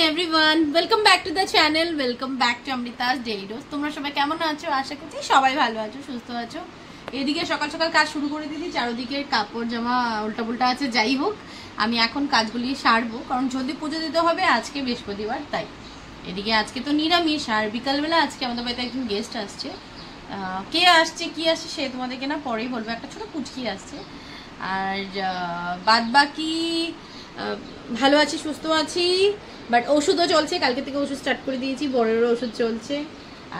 Everyone, welcome back to the channel, welcome back to Amrita's daily dose. তোমরা সবাই কেমন আছো? আশা করছি সবাই ভালো আছো, সুস্থ আছো। এদিকে সকাল সকাল কাজ শুরু করে দিয়েছি, চারদিকে কাপড় জামা উল্টা পুল্টা আছে। যাই হোক, আমি এখন কাজগুলি সারবো, কারণ জলদি পুজো দিতে হবে। আজকে বৃহস্পতিবার, তাই এদিকে আজকে তো নিরামিষ। আর বিকালবেলা আজকে আমাদের বাড়িতে একজন গেস্ট আসছে। কে আসছে কি আসছে সে তোমাদেরকে না পরেই বলবো। একটা ছোট কুচকি আসছে। আর বাদ বাকি ভালো আছি, সুস্থ আছি। বাট ওষুধও চলছে, কালকে থেকে ওষুধ স্টার্ট করে দিয়েছি, বড়েরও ওষুধ চলছে।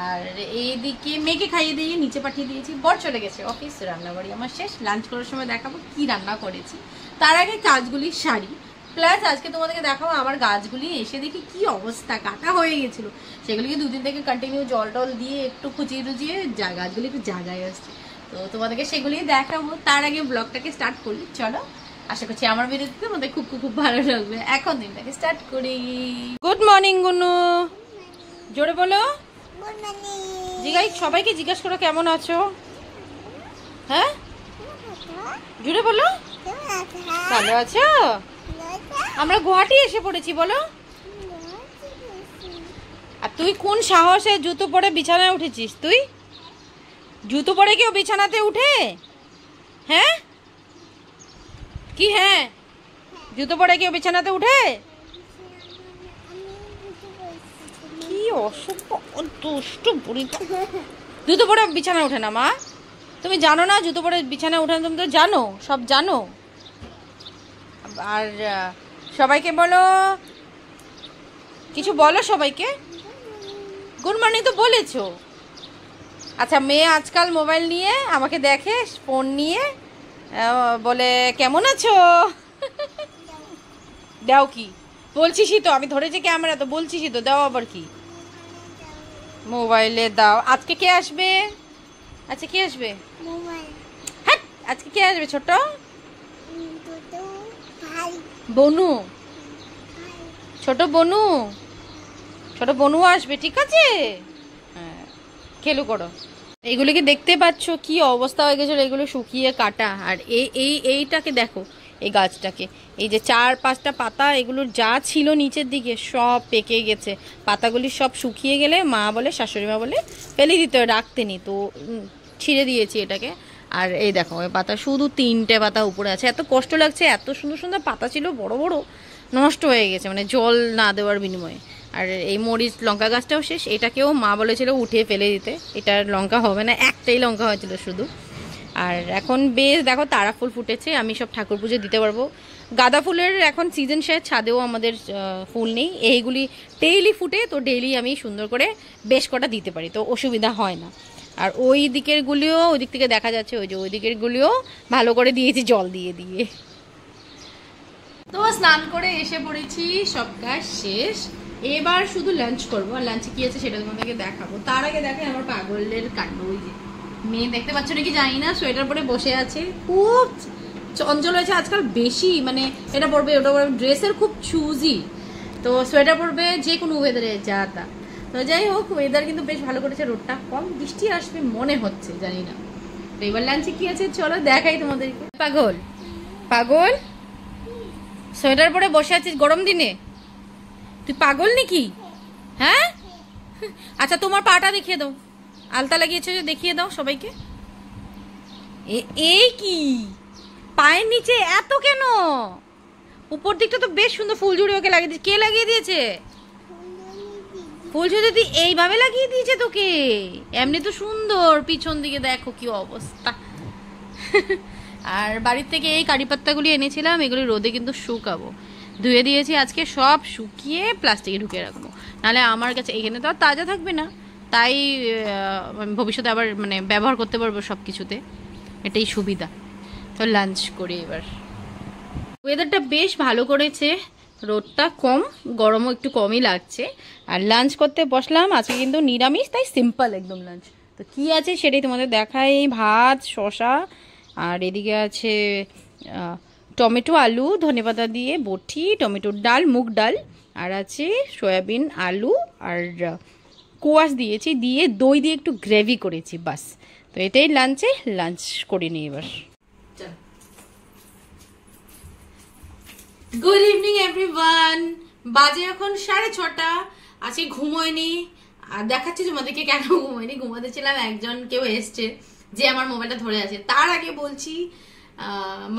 আর এইদিকে মেয়েকে খাইয়ে দিয়ে নিচে পাঠিয়ে দিয়েছি। বর চলে গেছে অফিস, রান্নাবাড়ি আমার শেষ। লাঞ্চ করার সময় দেখাবো কি রান্না করেছি। তার আগে কাজগুলি সারি, প্লাস আজকে তোমাদেরকে দেখাবো আমার গাছগুলি এসে দেখি কি অবস্থা, কাটা হয়ে গেছিলো। সেগুলিকে দুদিন থেকে কন্টিনিউ জল টল দিয়ে একটু খুঁচিয়ে টুচিয়ে গাছগুলি একটু জায়গায় আসছে, তো তোমাদেরকে সেগুলি দেখাবো। তার আগে ব্লগটাকে স্টার্ট করলি, চলো। আশা করছি আমার ভিডিওতে তোমাদের খুব খুব ভালো লাগবে। এখন দিনটাকে স্টার্ট করি। গুড মর্নিং গুনু, জোরে বলো। সবাইকে জিজ্ঞাসা করো কেমন আছো। হ্যাঁ, জোরে বলো। ভালো আছো? আমরা গুয়াহাটি এসে পড়েছি, বলো। আর তুই কোন সাহসে জুতো পরে বিছানায় উঠেছিস? তুই জুতো পরে কেউ বিছানাতে উঠে? হ্যাঁ কি? হ্যাঁ, জুতো পরে কেউ বিছানাতে উঠে? কি অসভ্য দুষ্টু বুড়ি, জুতো পরে বিছানায় ওঠে না। মা, তুমি জানো না জুতো পরে বিছানায় ওঠে না? তুমি তো জানো, সব জানো। আর সবাইকে বলো, কিছু বলো সবাইকে। গুড মর্নিং তো বলেছো। আচ্ছা, মেয়ে আজকাল মোবাইল নিয়ে আমাকে দেখে, ফোন নিয়ে বলে কেমন আছো। দাও কি বলছিসই তো, আমি ধরেছি ক্যামেরা, তো বলছিসই তো, দাও আবার কি মোবাইলে দাও। আজকে কে আসবে? আচ্ছা কে আসবে? হ্যাঁ, আজকে কে আসবে? ছোট বনু, ছোট বনু, ছোট বনু আসবে, ঠিক আছে। হ্যাঁ, খেলু করো। এইগুলিকে দেখতে পাচ্ছ কি অবস্থা হয়ে গেছিল, এগুলো শুকিয়ে কাটা। আর এইটাকে দেখো, এই গাছটাকে, এই যে 4-5টা পাতা, এগুলোর যা ছিল নিচের দিকে সব পেকে গেছে। পাতাগুলি সব শুকিয়ে গেলে মা বলে, শাশুড়ি মা বলে ফেলে দিতে, রাখতে নি, তো ছিঁড়ে দিয়েছি এটাকে। আর এই দেখো, ওই পাতা শুধু 3টে পাতা উপরে আছে। এত কষ্ট লাগছে, এত সুন্দর সুন্দর পাতা ছিল, বড় বড়, নষ্ট হয়ে গেছে, মানে জল না দেওয়ার বিনিময়ে। আর এই মরিচ লঙ্কা গাছটাও শেষ, এটাকেও মা বলেছিল উঠিয়ে ফেলে দিতে, এটার লঙ্কা হবে না, একটাই লঙ্কা হয়েছিল শুধু। আর এখন বেশ দেখো তারা ফুল ফুটেছে, আমি সব ঠাকুর পুজো দিতে পারবো। গাঁদা ফুলের এখন সিজন শেষ, ছাদেও আমাদের ফুল নেই, এইগুলি ডেইলি ফুটে, তো ডেইলি আমি সুন্দর করে বেশ কটা দিতে পারি, তো অসুবিধা হয় না। আর ওই দিকের গুলিও, ওই দিক থেকে দেখা যাচ্ছে, ওই যে ওই দিকের গুলিও ভালো করে দিয়েছি জল দিয়ে দিয়ে। তো স্নান করে এসে পড়েছি, সব কাজ শেষ। এবার শুধু লাঞ্চ করবো, আর লাঞ্চে কি আছে সেটা তোমাদেরকে দেখাবো। তার আগে দেখে আমার পাগলের কাণ্ড। ওই যে মেয়ে, দেখতে পাচ্ছ নাকি জানি না, সোয়েটার পরে বসে আছে, খুব চঞ্চল হয়েছে আজকাল বেশি, মানে এটা পরবে ওটা পরবে, ড্রেসের খুব চুজি। তো সোয়েটার পরবে যে কোনো ওয়েদারে, যা তা। তো যাই হোক, ওয়েদার কিন্তু বেশ ভালো করেছে, রোদটা কম, বৃষ্টি আসবে মনে হচ্ছে, জানি না। তো এবার লাঞ্চে কি আছে চলো দেখাই তোমাদেরকে। পাগল পাগল, সোয়েটার পরে বসে আছিস গরম দিনে? তুই পাগল নাকি? হ্যাঁ, আচ্ছা তোমার পাটা দেখিয়ে দাও, আলতা লাগিয়েছো যে, দেখিয়ে দাও সবাইকে। এই কি পায়ের নিচে এত কেন? উপর দিকটা তো বেশ সুন্দর, ফুলঝুরি ওকে লাগিয়ে দিয়েছে। কে লাগিয়ে দিয়েছে ফুলঝুরি? তুই এইভাবে লাগিয়ে দিয়েছে তোকে? এমনি তো সুন্দর, পিছন দিকে দেখো কি অবস্থা। আর বাড়ির থেকে এই কারি পাত্তাগুলি এনেছিলাম, এগুলি রোদে কিন্তু শুকাবো। ধুয়ে দিয়েছি আজকে, সব শুকিয়ে প্লাস্টিকে ঢুকিয়ে রাখবো, নাহলে আমার কাছে এখানে তো আর তাজা থাকবে না। তাই ভবিষ্যতে আবার মানে ব্যবহার করতে পারবো সব কিছুতে, এটাই সুবিধা। তো লাঞ্চ করি এবার। ওয়েদারটা বেশ ভালো করেছে, রোদটা কম, গরমও একটু কমই লাগছে। আর লাঞ্চ করতে বসলাম, আজকে কিন্তু নিরামিষ, তাই সিম্পল একদম লাঞ্চ। তো কি আছে সেটাই তোমাদের দেখাই। ভাত, শসা, আর এদিকে আছে টমেটো, আলু, ধনেপাতা দিয়ে বটি, টমেটোর ডাল, মুগ ডাল, আর আছে সয়াবিন, আলু আর কোয়াশ দিয়েছি, দিয়ে দই দিয়ে একটু গ্রেভি করেছি, বাস। তো এটাই লাঞ্চে, লাঞ্চ করে নিই এবার। গুড ইভিনিং এভরিওয়ান, বাজে এখন 6:30। আজকে ঘুমোয়নি, আর দেখাচ্ছি তোমাদেরকে কেন ঘুমোয়নি। ঘুমাতে ছিলাম, একজন কেউ এসছে যে আমার মোবাইলটা ধরে আছে। তার আগে বলছি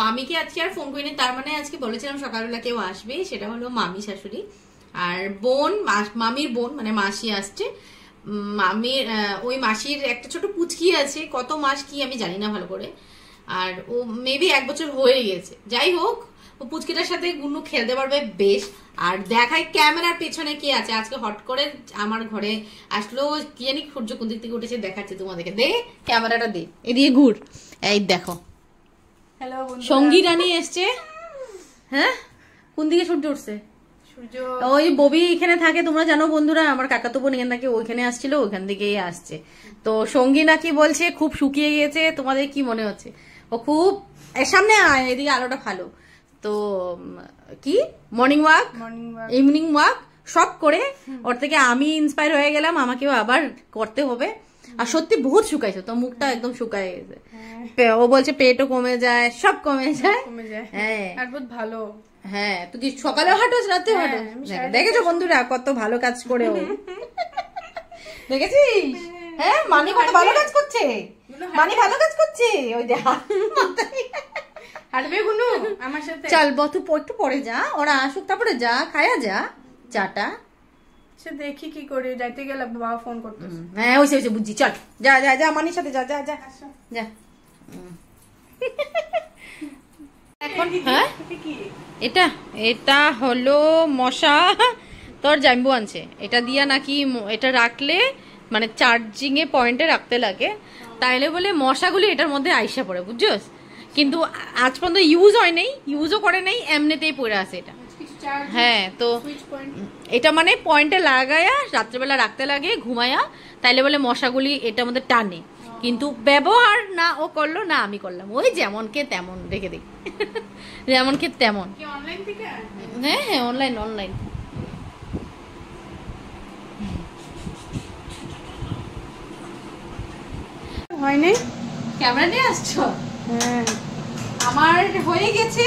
মামিকে আজকে আর ফোন করিনি, তার মানে আজকে বলেছিলাম সকালবেলা কেউ আসবে, সেটা হলো মামি শাশুড়ি আর বোন, মামির বোন মানে মাসি আসছে। মামির ওই মাসির একটা ছোট পুচকি আছে, কত মাস কি আমি জানি না ভালো করে, আর ও মেবি 1 বছর হয়ে গেছে। যাই হোক, ও পুচকিটার সাথে গুনু খেলতে পারবে বেশ। আর দেখাই ক্যামেরার পেছনে কি আছে। আজকে হট করে আমার ঘরে আসলো, কি জানি সূর্য কোন দিক থেকে উঠেছে দেখাচ্ছে তোমাদেরকে। দে ক্যামেরাটা দে, এদিকে ঘুর। এই দেখো, হ্যালো সঙ্গী রানী এসছে। হ্যাঁ, কোন দিকে সূর্য উঠছে? ওই ববি এখানে থাকে, তোমরা জানো বন্ধুরা, আমার কাকাতো বোন এখান থেকে ওইখানে আসছিল, ওইখান থেকেই আসছে। তো সঙ্গী নাকি বলছে খুব শুকিয়ে গিয়েছে। তোমাদের কি মনে হচ্ছে? ও খুব সামনে আয়, এদিকে আলোটা ভালো। তো কি মর্নিং ওয়াক, ইভিনিং ওয়াক সব করে ওর থেকে আমি ইন্সপায়ার হয়ে গেলাম, আমাকেও আবার করতে হবে। আর সত্যি বহুত শুকাইছে, তো মুখটা একদম শুকায় গেছে। ও বলছে পেটও কমে যায়, সব কমে যায়। হ্যাঁ, আর বহুত ভালো। হ্যাঁ, তুই কি সকালে হাঁটোস রাতে হাঁটোস? দেখেছো বন্ধুরা কত ভালো কাজ করে ও। দেখেছিস? হ্যাঁ, মানি কত ভালো কাজ করছে, মানি ভালো কাজ করছে। ওই দেখা হাঁটবে গুনু আমার সাথে। চল বতু একটু পরে যা, ওরা আসুক তারপরে যা, খায়া যা চাটা। সে দেখি কি করি, যাইতে গেলে বাবা ফোন করতেছে। হ্যাঁ ওইসে ওইসে বুঝছি, চল যা যা যা, মানির সাথে যা যা যা যা। এখন হ্যাঁ, এটা এটা হলো মশা, তোর জাম্বু আনছে। এটা দিয়া নাকি এটা রাখলে মানে চার্জিং এ পয়েন্টে রাখতে লাগে, তাইলে বলে মশাগুলি এটার মধ্যে আইসা পড়ে, বুঝছস? কিন্তু আজ পর্যন্ত ইউজ হয় নাই, ইউজও করে নাই, এমনিতেই পড়ে আছে এটা। হ্যাঁ, তো এটা মানে পয়েন্টে লাগায়া রাত্রেবেলা রাখতে লাগে ঘুমায়া, তাইলে বলে মশাগুলি এটার মধ্যে টানে। কিন্তু ব্যবহার না ও করলো না আমি করলাম, ওই যেমন কে তেমন রেখে দিই। যেমন কে তেমন। হ্যাঁ হ্যাঁ, অনলাইন অনলাইন। হয়নি, ক্যামেরা নিয়ে আসছো? হ্যাঁ, আমার হয়ে গেছে।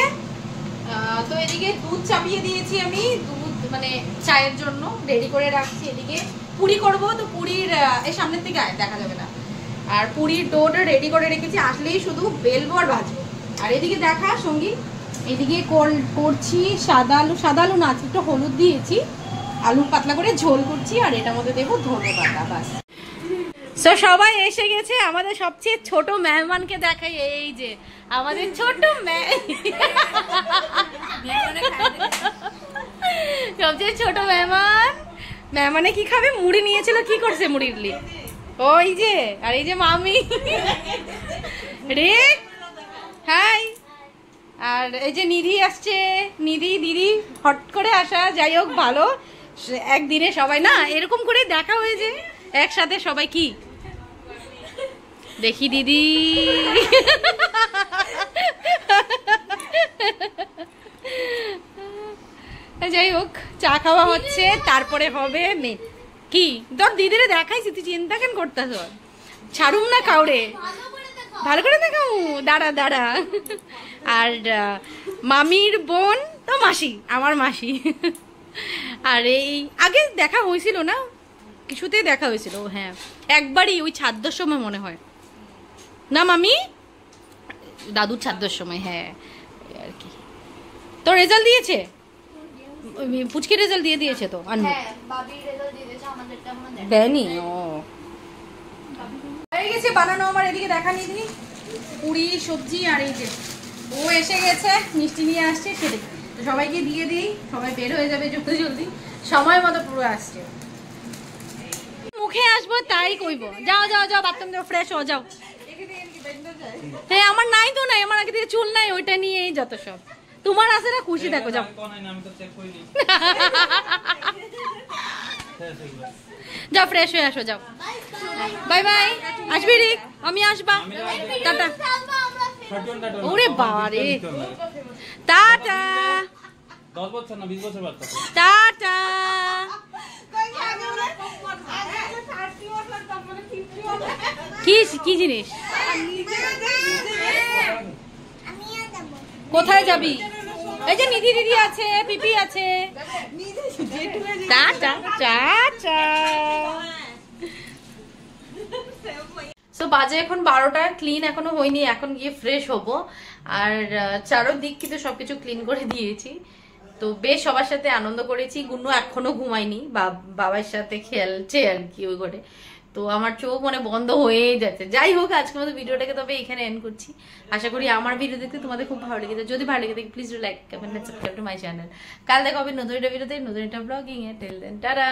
তো এদিকে দুধ চাপিয়ে দিয়েছি আমি, দুধ মানে চায়ের জন্য রেডি করে রাখছি। এদিকে পুরি করব, তো পুরির এই সামনের থেকে দেখা যাবে না। আর পুরির ডোটা রেডি করে রেখেছি, আসলেই শুধু বেলবো আর ভাজবো। আর এদিকে দেখা সঙ্গী, এদিকে করছি সাদা আলু না, একটু হলুদ দিয়েছি, আলু পাতলা করে ঝোল করছি, আর এটার মধ্যে দেবো ধনেপাতা। বাস। তো সবাই এসে গেছে, আমাদের সবচেয়ে ছোট মেহমানকে দেখাই। এই যে আমাদের ছোট সবচেয়ে ছোট মেহমান। মেহমানে কি খাবে? মুড়ি নিয়েছিল, কি করছে মুড়ির লি? ওই যে, আর এই যে মামি রে, হাই। আর এই যে নিধি আসছে, নিধি দিদি হট করে আসা। যাই হোক, ভালো একদিনে সবাই না এরকম করে দেখা হয়েছে একসাথে সবাই। কি দেখি দিদি, যাই হোক চা খাওয়া হচ্ছে, তারপরে হবে কি তোর দিদিরে দেখাইছি, তুই চিন্তা কেন করতেছ? ছাড়ুম না কাউরে, ভালো করে দেখাও। দাঁড়া দাঁড়া। আর মামির বোন তো মাসি, আমার মাসি। আর এই আগে দেখা হয়েছিল না, কিছুতেই দেখা হয়েছিল। হ্যাঁ, একবারই ওই ছাদ্যর সময় মনে হয় না মামি, দাদুর ছাদ্যর সময়। হ্যাঁ আর কি। তো রেজাল্ট দিয়েছে, পুচকি রেজাল্ট দিয়ে দিয়েছে তো? দেয়নি? ও হয়ে গেছে বানানো আমার। এদিকে দেখা নিয়ে পুরি সবজি, আর এই যে ও এসে গেছে মিষ্টি নিয়ে আসছে, সেটা সবাইকে দিয়ে দিই, সবাই বের হয়ে যাবে জলদি জলদি, সময় মতো পুরো আসছে। মুখে আসবো তাই কইব। যাও যাও যাও, বাথরুম যাও, ফ্রেশ হও, যাও। হ্যাঁ, আমার নাই তো নাই, আমার আগে থেকে চুল নাই, ওইটা নিয়েই যত সব। তোমার আছে না, খুশি দেখো, যাও যাও, ফ্রেশ হয়ে আসো, যাও। Bye bye. আসবি রে, আমি আসবা। টাটা। ওরে বাবা রে, টাটা। 10 বছর না 20 বছর বাদ। টাটা। কি জিনিস? কোথায় যাবি? এই যে নিধি দিদি আছে, পিপি আছে। Tata tata. সো বাজে এখন 12টা, ক্লিন এখনো হয়নি, এখন গিয়ে ফ্রেশ হব। আর চারোদিক কিন্তু সবকিছু ক্লিন করে দিয়েছি। তো বেশ সবার সাথে আনন্দ করেছি। গুন্নু এখনো ঘুমায়নি, বাবার সাথে খেলছে আর কি ওই করে। তো আমার চোখ মানে বন্ধ হয়েই যাচ্ছে। যাই হোক, আজকের মতো ভিডিওটাকে তবে এখানে এন্ড করছি। আশা করি আমার ভিডিও দেখতে তোমাদের খুব ভালো লেগেছে। যদি ভালো লেগে থাকে please do like, comment, subscribe to my channel. কাল দেখা হবে নতুন একটা ভিডিওতে, নতুন একটা ব্লগিং এ। Till then tata.